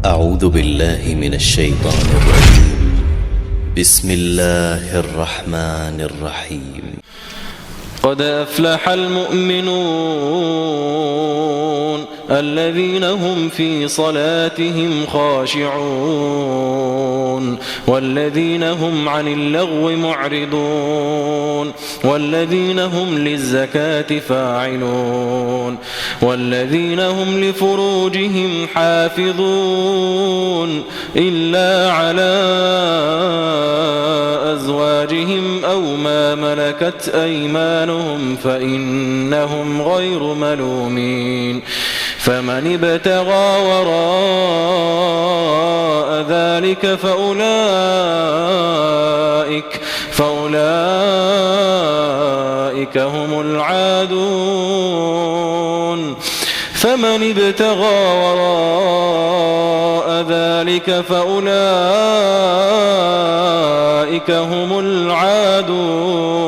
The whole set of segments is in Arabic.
أعوذ بالله من الشيطان الرجيم. بسم الله الرحمن الرحيم. قد أفلح المؤمنون الذين هم في صلاتهم خاشعون والذين هم عن اللغو معرضون والذين هم للزكاة فاعلون والذين هم لفروجهم حافظون إلا على أزواجهم أو ما ملكت أيمانهم فإنهم غير ملومين فمن ابتغى وراء ذلك فأولئك هم العادون فمن ابتغى وراء ذلك فأولئك هم العادون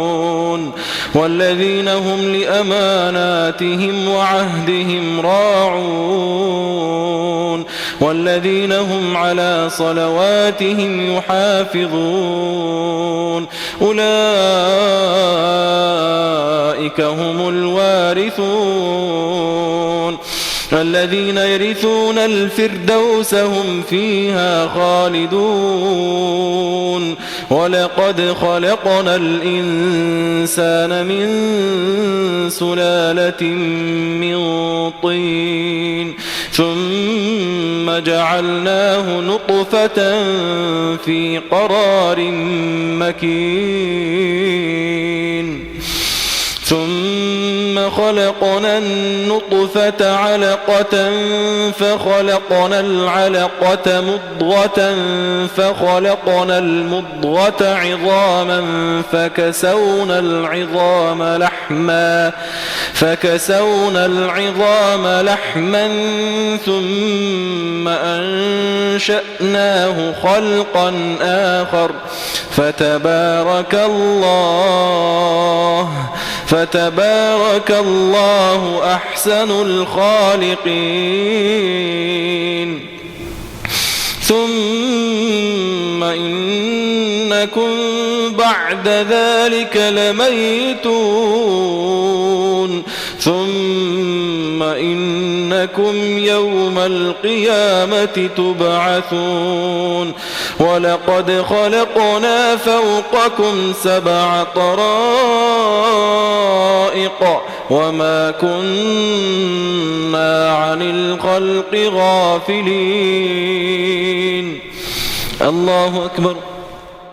والذين هم لأماناتهم وعهدهم راعون والذين هم على صلواتهم يحافظون أولئك هم الوارثون الذين يرثون الفردوس هم فيها خالدون ولقد خلقنا الإنسان من سلالة من طين ثم جعلناه نطفة في قرار مكين ثم خلقنا النطفة علقة فخلقنا العلقة مضغة فخلقنا المضغة عظاما فكسونا العظام لحما ثم أنشأناه خلقا آخر فتبارك الله أحسن الخالقين ثم إنكم بعد ذلك لميتون ثم إنكم يوم القيامة تبعثون ولقد خلقنا فوقكم 7 طرائق وما كنا عن الخلق غافلين. الله أكبر.